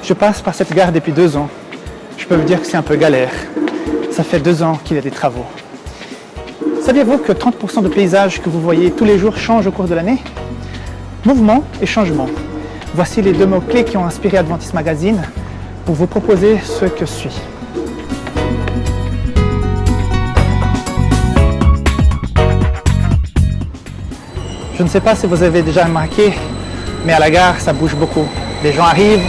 Je passe par cette gare depuis 2 ans. Je peux vous dire que c'est un peu galère. Ça fait 2 ans qu'il y a des travaux. Saviez-vous que 30% de paysages que vous voyez tous les jours changent au cours de l'année? Mouvement et changement. Voici les 2 mots-clés qui ont inspiré Adventist Magazine pour vous proposer ce que suit. Je ne sais pas si vous avez déjà remarqué, mais à la gare, ça bouge beaucoup. Les gens arrivent,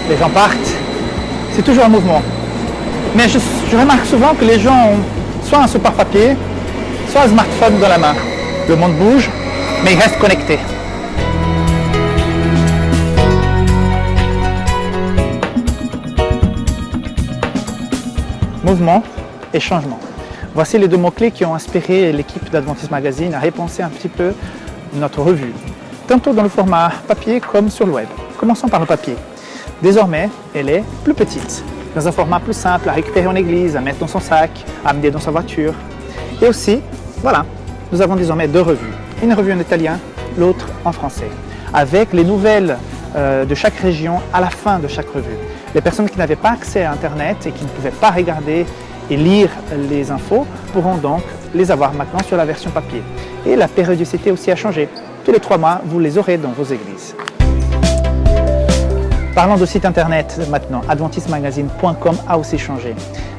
les gens partent. C'est toujours un mouvement. Mais je remarque souvent que les gens ont soit un support papier, soit un smartphone dans la main. Le monde bouge, mais il reste connecté. Mouvement et changement. Voici les 2 mots-clés qui ont inspiré l'équipe d'Adventist Magazine à repenser un petit peu notre revue, tantôt dans le format papier comme sur le web. Commençons par le papier. Désormais, elle est plus petite, dans un format plus simple à récupérer en église, à mettre dans son sac, à amener dans sa voiture. Et aussi, voilà, nous avons désormais 2 revues. Une revue en italien, l'autre en français, avec les nouvelles de chaque région à la fin de chaque revue. Les personnes qui n'avaient pas accès à Internet et qui ne pouvaient pas regarder et lire les infos pourront donc les avoir maintenant sur la version papier. Et la périodicité aussi a changé. Tous les 3 mois, vous les aurez dans vos églises. Parlons de site internet maintenant, adventistmagazine.com a aussi changé.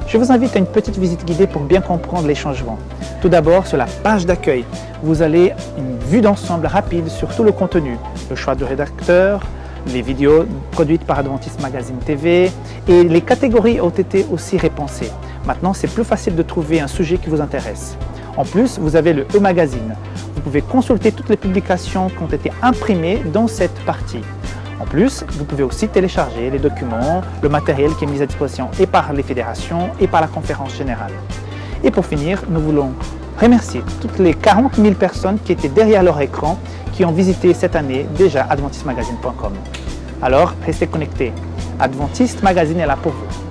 Je vous invite à une petite visite guidée pour bien comprendre les changements. Tout d'abord, sur la page d'accueil, vous allez une vue d'ensemble rapide sur tout le contenu, le choix du rédacteur, les vidéos produites par Adventist Magazine TV et les catégories ont été aussi repensées. Maintenant, c'est plus facile de trouver un sujet qui vous intéresse. En plus, vous avez le e-magazine. Vous pouvez consulter toutes les publications qui ont été imprimées dans cette partie. En plus, vous pouvez aussi télécharger les documents, le matériel qui est mis à disposition et par les fédérations et par la conférence générale. Et pour finir, nous voulons remercier toutes les 40 000 personnes qui étaient derrière leur écran, qui ont visité cette année déjà adventistmagazine.com. Alors, restez connectés. Adventist Magazine est là pour vous.